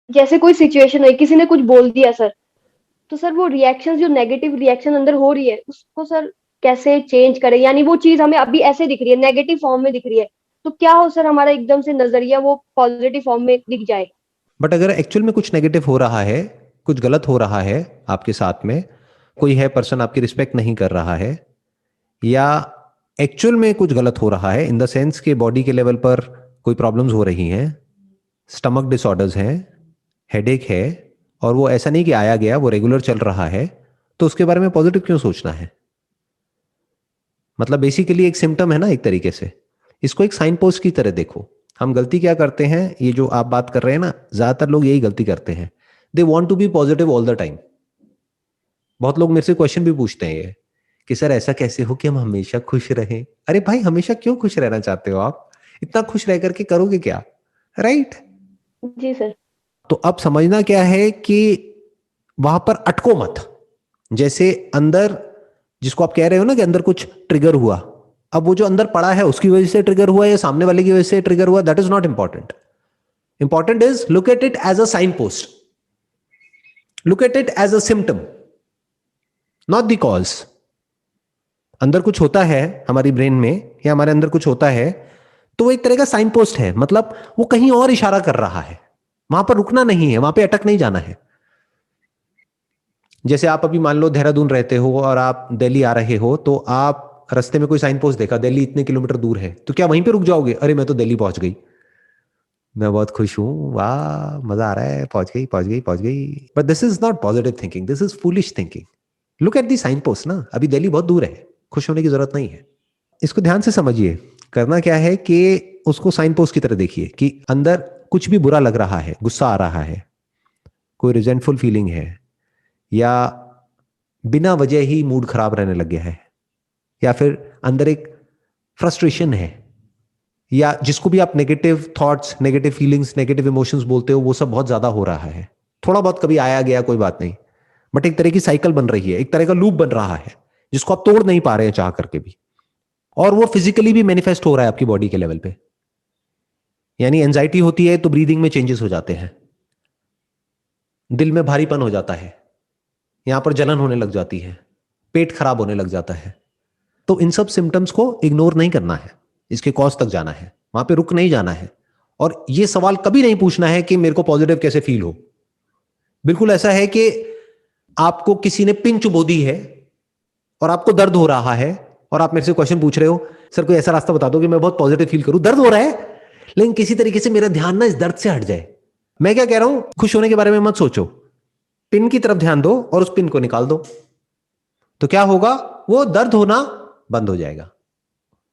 जैसे कोई सिचुएशन है, किसी ने कुछ बोल दिया सर, तो सर वो रिएक्शन, जो नेगेटिव रिएक्शन अंदर हो रही है, उसको सर कैसे चेंज करें? यानी वो चीज हमें अभी ऐसे दिख रही है, नेगेटिव फॉर्म में दिख रही है, तो क्या हो सर हमारा एकदम से नजरिया वो पॉजिटिव फॉर्म में दिख जाए? बट अगर एक्चुअल में कुछ नेगेटिव हो रहा है, कुछ गलत हो रहा है आपके साथ में, कोई है पर्सन आपकी रिस्पेक्ट नहीं कर रहा है, या एक्चुअल में कुछ गलत हो रहा है इन द सेंस के बॉडी के लेवल पर कोई प्रॉब्लम्स हो रही हैं, स्टमक डिसऑर्डर्स हैं, हेडेक है, और वो ऐसा नहीं कि आया गया, वो रेगुलर चल रहा है, तो उसके बारे में पॉजिटिव क्यों सोचना है? मतलब बेसिकली एक सिम्टम है ना एक तरीके से। इसको एक साइन पोस्ट की तरह देखो। हम गलती क्या करते हैं, ये जो आप बात कर रहे हैं ना, ज्यादातर लोग यही गलती करते हैं। They want to be positive all the time. बहुत लोग मेरे से क्वेश्चन भी पूछते हैं ये कि सर ऐसा कैसे हो कि हम हमेशा खुश रहें। अरे भाई, हमेशा क्यों खुश रहना चाहते हो आप? इतना खुश रह करके करोगे क्या? राइट। जी सर। तो अब समझना क्या है कि वहां पर अटको मत। जैसे अंदर, जिसको आप कह रहे हो ना कि अंदर कुछ ट्रिगर हुआ, अब वो जो अंदर पड़ा है उसकी वजह से ट्रिगर हुआ या सामने वाले की वजह से ट्रिगर हुआ, that is not important. Important is look at it as a sign post, look at it as a symptom, not the cause. अंदर कुछ होता है हमारी ब्रेन में, या हमारे अंदर कुछ होता है, तो वो एक तरह का साइन पोस्ट है। मतलब वो कहीं और इशारा कर रहा है, वहां पर रुकना नहीं है, वहां पे अटक नहीं जाना है। जैसे आप अभी मान लो देहरादून रहते हो और आप दिल्ली आ रहे हो, तो आप रास्ते में कोई साइन पोस्ट देखा, दिल्ली इतने किलोमीटर दूर है, तो क्या वहीं पे रुक जाओगे? अरे मैं तो दिल्ली पहुंच गई, मैं बहुत खुश हूं, वाह मजा आ रहा है, पहुंच गई पहुंच गई पहुंच गई। But this is not positive thinking, this is foolish thinking. Look at the sign post ना, अभी दिल्ली बहुत दूर है, खुश होने की जरूरत नहीं है। इसको ध्यान से समझिए। करना क्या है कि उसको साइन पोस्ट की तरह देखिए कि अंदर कुछ भी बुरा लग रहा है, गुस्सा आ रहा है, कोई रिजेंटफुल फीलिंग है, या बिना वजह ही मूड खराब रहने लग गया है, या फिर अंदर एक फ्रस्ट्रेशन है, या जिसको भी आप negative thoughts, negative feelings, negative emotions बोलते हो, वो सब बहुत ज्यादा हो रहा है। थोड़ा बहुत कभी आया गया कोई बात नहीं, बट एक तरह की साइकिल बन रही है, एक तरह का लूप बन रहा है, जिसको आप तोड़ नहीं पा रहे हैं चाह करके भी। और वो फिजिकली भी मैनिफेस्ट हो रहा है आपकी बॉडी के लेवल पे। यानी एंजाइटी होती है तो ब्रीदिंग में चेंजेस हो जाते हैं, दिल में भारीपन हो जाता है, यहां पर जलन होने लग जाती है, पेट खराब होने लग जाता है। तो इन सब सिम्टम्स को इग्नोर नहीं करना है, इसके कॉज तक जाना है, वहां पे रुक नहीं जाना है। और ये सवाल कभी नहीं पूछना है कि मेरे को पॉजिटिव कैसे फील हो। बिल्कुल ऐसा है कि आपको किसी ने पिन चुबो दी है और आपको दर्द हो रहा है, और आप मेरे से क्वेश्चन पूछ रहे हो, सर कोई ऐसा रास्ता बता दो कि मैं बहुत पॉजिटिव फील करूं, दर्द हो रहा है लेकिन किसी तरीके से मेरा ध्यान ना इस दर्द से हट जाए। मैं क्या कह रहा हूं, खुश होने के बारे में मत सोचो, पिन की तरफ ध्यान दो और उस पिन को निकाल दो। तो क्या होगा, वो दर्द होना बंद हो जाएगा।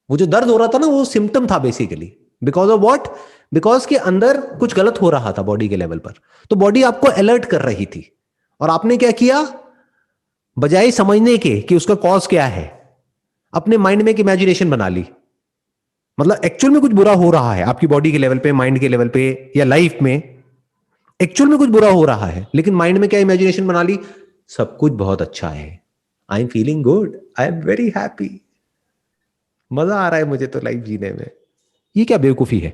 वो जो दर्द हो रहा था ना, वो सिम्टम था basically. Because of what? Because के अंदर कुछ गलत हो रहा था बॉडी के लेवल पर, तो बॉडी आपको अलर्ट कर रही थी। और आपने क्या किया, बजाय समझने के कि उसका कॉज क्या है, अपने माइंड में एक इमेजिनेशन बना ली। मतलब एक्चुअल में कुछ बुरा हो रहा है आपकी बॉडी के लेवल पे, माइंड के लेवल पे, या लाइफ में एक्चुअल में कुछ बुरा हो रहा है, लेकिन माइंड में क्या इमेजिनेशन बना ली, सब कुछ बहुत अच्छा है, I am feeling good, I am very happy, मजा आ रहा है मुझे तो लाइफ जीने में। ये क्या बेवकूफी है?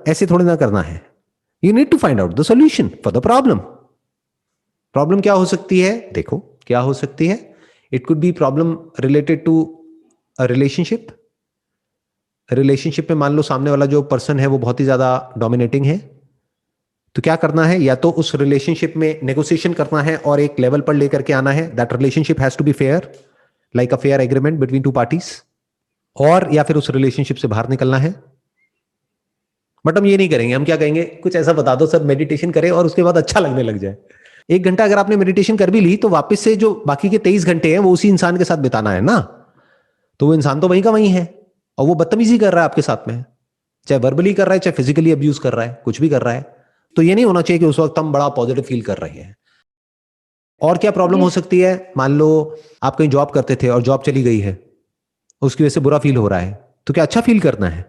ऐसे थोड़ी ना करना है। You need to find out the solution for the problem. Problem क्या हो सकती है? देखो क्या हो सकती है। It could be problem related to a relationship. Relationship में मान लो सामने वाला जो पर्सन है वो बहुत ही ज्यादा डोमिनेटिंग है, तो क्या करना है, या तो उस रिलेशनशिप में नेगोशिएशन करना है और एक लेवल पर लेकर के आना है, that relationship has to be fair, like a fair agreement between two parties, और या फिर उस रिलेशनशिप से बाहर निकलना है। बट हम ये नहीं करेंगे, हम क्या कहेंगे, कुछ ऐसा बता दो सर मेडिटेशन करें और उसके बाद अच्छा लगने लग जाए। 1 घंटा अगर आपने मेडिटेशन कर भी ली, तो वापस से जो बाकी के 23 घंटे हैं वो उसी इंसान के साथ बिताना है ना। तो वो इंसान तो वहीं का वहीं है, और वो बदतमीजी कर रहा है आपके साथ में, चाहे वर्बली कर रहा है, चाहे फिजिकली अब्यूज कर रहा है, कुछ भी कर रहा है। तो ये नहीं होना चाहिए कि उस वक्त हम बड़ा पॉजिटिव फील कर रहे हैं। और क्या प्रॉब्लम जी हो सकती है, मान लो आप कहीं जॉब करते थे और जॉब चली गई है, उसकी वजह से बुरा फील हो रहा है, तो क्या अच्छा फील करना है?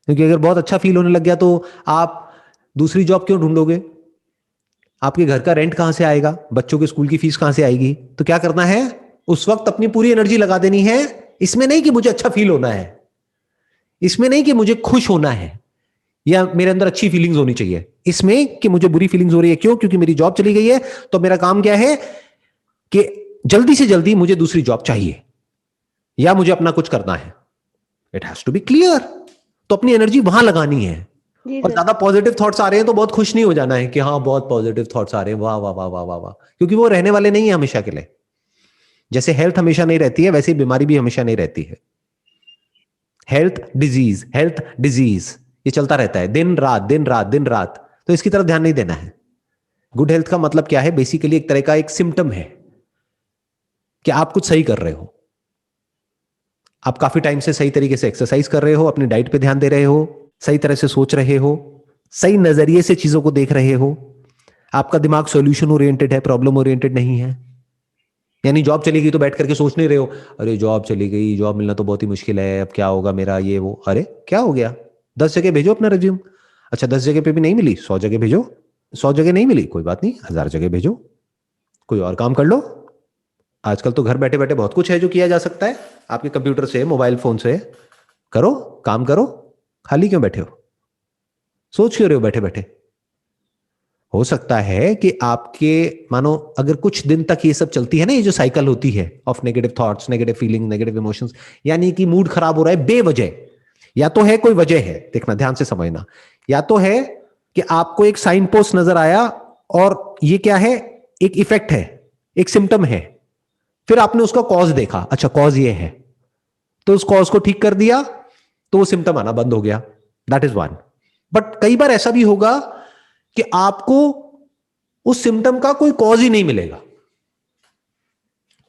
क्योंकि अगर बहुत अच्छा फील होने लग गया तो आप दूसरी जॉब क्यों ढूंढोगे? आपके घर का रेंट कहां से आएगा, बच्चों के स्कूल की फीस कहां से आएगी? तो क्या करना है, उस वक्त अपनी पूरी एनर्जी लगा देनी है इसमें नहीं कि मुझे अच्छा फील होना है, इसमें नहीं कि मुझे खुश होना है, या मेरे अंदर अच्छी फीलिंग्स होनी चाहिए, इसमें कि मुझे बुरी फीलिंग्स हो रही है, क्यों? क्योंकि मेरी जॉब चली गई है, तो मेरा काम क्या है कि जल्दी से जल्दी मुझे दूसरी जॉब चाहिए या मुझे अपना कुछ करना है। It has to be clear. तो अपनी एनर्जी वहां लगानी है। जी और सर। ज्यादा पॉजिटिव थॉट्स आ रहे हैं तो बहुत खुश नहीं हो जाना है कि हाँ बहुत पॉजिटिव थॉट्स आ रहे हैं, वाह वाह वाह वाह वाह वाह, क्योंकि वो रहने वाले नहीं है हमेशा के लिए। जैसे हेल्थ हमेशा नहीं रहती है, वैसे बीमारी भी हमेशा नहीं रहती है। हेल्थ डिजीज ये चलता रहता है, दिन रात दिन रात दिन रात। तो इसकी तरफ ध्यान नहीं देना है। गुड हेल्थ का मतलब क्या है? बेसिकली एक तरह का एक सिम्टम है कि आप कुछ सही कर रहे हो, आप काफी टाइम से सही तरीके से एक्सरसाइज कर रहे हो, अपनी डाइट पे ध्यान दे रहे हो, सही तरह से सोच रहे हो, सही नजरिए से चीजों को देख रहे हो, आपका दिमाग सॉल्यूशन ओरिएंटेड है, प्रॉब्लम ओरिएंटेड नहीं है। यानी जॉब चली गई तो बैठ करके सोच नहीं रहे हो, अरे जॉब चली गई, जॉब मिलना तो बहुत ही मुश्किल है, अब क्या होगा मेरा, ये वो। अरे क्या हो गया, 10 जगह भेजो अपना रिज्यूम। अच्छा 10 जगह पे भी नहीं मिली, 100 जगह भेजो। 100 जगह नहीं मिली कोई बात नहीं, 1000 जगह भेजो, कोई और काम कर लो। आजकल तो घर बैठे बैठे बहुत कुछ है जो किया जा सकता है, आपके कंप्यूटर से, मोबाइल फोन से। करो, काम करो, खाली क्यों बैठे हो, सोच क्यों रहे हो बैठे बैठे? हो सकता है कि आपके, मानो अगर कुछ दिन तक ये सब चलती है ना, ये जो साइकिल होती है of negative thoughts, negative feeling, negative emotions, यानी कि मूड खराब हो रहा है बेवजह, या तो है कोई वजह है, देखना ध्यान से समझना, या तो है कि आपको एक साइन पोस्ट नजर आया और ये क्या है, एक इफेक्ट है, एक सिम्टम है, फिर आपने उसका कॉज देखा, अच्छा कॉज ये है, तो उस कॉज को ठीक कर दिया तो वो सिम्टम आना बंद हो गया। That is one. बट कई बार ऐसा भी होगा कि आपको उस सिम्टम का कोई कॉज ही नहीं मिलेगा,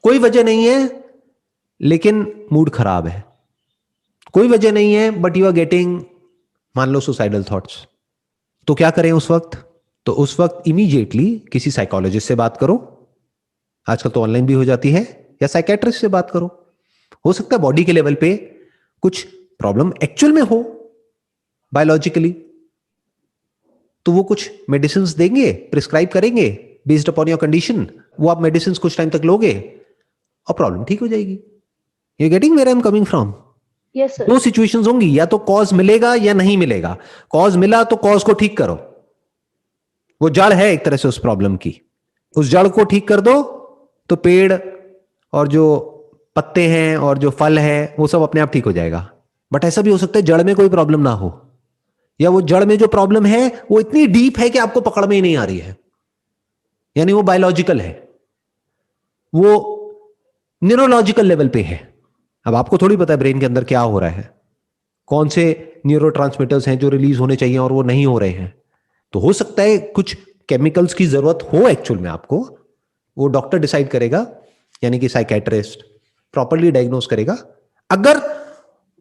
कोई वजह नहीं है लेकिन मूड खराब है, कोई वजह नहीं है बट यू आर गेटिंग, मान लो सुसाइडल थॉट्स। तो क्या करें उस वक्त? तो उस वक्त इमीडिएटली किसी साइकोलॉजिस्ट से बात करो, आजकल तो ऑनलाइन भी हो जाती है, या साइकेट्रिस्ट से बात करो। हो सकता है बॉडी के लेवल पे कुछ प्रॉब्लम एक्चुअल में हो बायोलॉजिकली, तो वो कुछ मेडिसिन देंगे, प्रिस्क्राइब करेंगे बेस्ड अपॉन योर कंडीशन, वो आप मेडिसिन कुछ टाइम तक लोगे और प्रॉब्लम ठीक हो जाएगी। You getting where I am coming from? Yes sir. दो सिचुएशंस होंगी, या तो कॉज मिलेगा या नहीं मिलेगा। कॉज मिला तो कॉज को ठीक करो, वो जड़ है एक तरह से उस प्रॉब्लम की, उस जड़ को ठीक कर दो तो पेड़ और जो पत्ते हैं और जो फल है वो सब अपने आप ठीक हो जाएगा। बट ऐसा भी हो सकता है जड़ में कोई प्रॉब्लम ना हो, या वो जड़ में जो प्रॉब्लम है वो इतनी डीप है कि आपको पकड़ में ही नहीं आ रही है, यानी वो बायोलॉजिकल है, वो न्यूरोलॉजिकल लेवल पे है। अब आपको थोड़ी पता है ब्रेन के अंदर क्या हो रहा है, कौन से न्यूरोट्रांसमीटर्स हैं जो रिलीज होने चाहिए और वो नहीं हो रहे हैं। तो हो सकता है कुछ केमिकल्स की जरूरत हो एक्चुअल में आपको, वो डॉक्टर डिसाइड करेगा, यानी कि साइकेट्रिस्ट प्रॉपरली डायग्नोस करेगा। अगर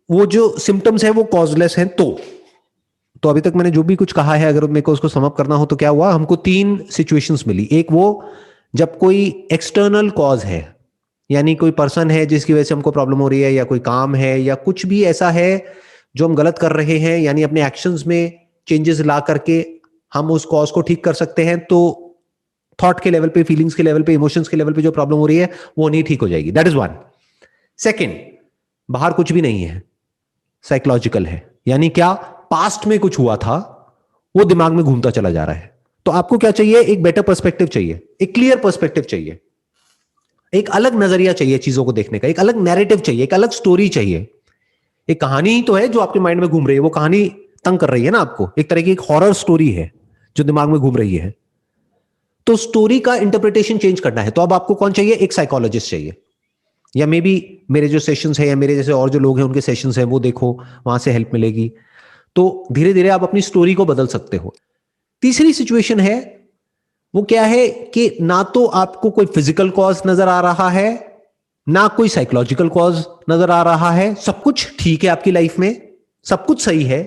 वो जो सिम्टम्स है वो कॉजलेस हैं तो अभी तक मैंने जो भी कुछ कहा है, अगर मेरे को उसको समअप करना हो तो क्या हुआ, हमको 3 सिचुएशंस मिली। एक वो जब कोई एक्सटर्नल कॉज है, यानी कोई पर्सन है जिसकी वजह से हमको प्रॉब्लम हो रही है, या कोई काम है, या कुछ भी ऐसा है जो हम गलत कर रहे हैं, यानी अपने एक्शंस में चेंजेस ला करके हम उस कॉज को ठीक कर सकते हैं, तो थॉट के लेवल पे, फीलिंग्स के लेवल पे, इमोशंस के लेवल पे जो प्रॉब्लम हो रही है वो नहीं ठीक हो जाएगी। That is one. सेकेंड, बाहर कुछ भी नहीं है, साइकोलॉजिकल है, यानी क्या, पास्ट में कुछ हुआ था वो दिमाग में घूमता चला जा रहा है। तो आपको क्या चाहिए, एक बेटर पर्सपेक्टिव चाहिए, एक क्लियर पर्सपेक्टिव चाहिए, एक अलग नजरिया चाहिए चीजों को देखने का, एक अलग नैरेटिव चाहिए, एक अलग स्टोरी चाहिए। एक कहानी ही तो है जो आपके माइंड में घूम रही है, वो कहानी तंग कर रही है ना आपको, एक तरह की एक हॉरर स्टोरी है जो दिमाग में घूम रही है। तो स्टोरी का इंटरप्रिटेशन चेंज करना है, तो अब आपको कौन चाहिए, एक साइकोलॉजिस्ट चाहिए, या मे बी मेरे जो सेशंस है या मेरे जैसे और जो लोग हैं उनके सेशंस हैं वो देखो, वहां से हेल्प मिलेगी। तो धीरे धीरे आप अपनी स्टोरी को बदल सकते हो। तीसरी सिचुएशन है, वो क्या है कि ना तो आपको कोई फिजिकल कॉज नजर आ रहा है, ना कोई साइकोलॉजिकल कॉज नजर आ रहा है, सब कुछ ठीक है आपकी लाइफ में, सब कुछ सही है,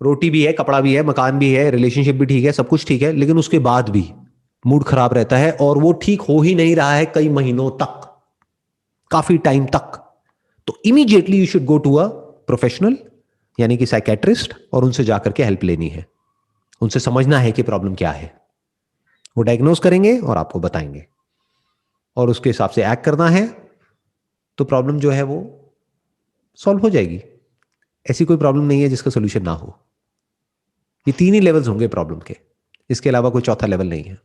रोटी भी है, कपड़ा भी है, मकान भी है, रिलेशनशिप भी ठीक है, सब कुछ ठीक है, लेकिन उसके बाद भी मूड खराब रहता है और वो ठीक हो ही नहीं रहा है कई महीनों तक, काफी टाइम तक। तो immediately you should go to a professional, यानी कि साइकेट्रिस्ट, और उनसे जाकर के हेल्प लेनी है, उनसे समझना है कि प्रॉब्लम क्या है। वो डायग्नोस करेंगे और आपको बताएंगे, और उसके हिसाब से एक्ट करना है, तो प्रॉब्लम जो है वो सॉल्व हो जाएगी। ऐसी कोई प्रॉब्लम नहीं है जिसका सोल्यूशन ना हो। ये तीन ही लेवल्स होंगे प्रॉब्लम के, इसके अलावा कोई चौथा लेवल नहीं है।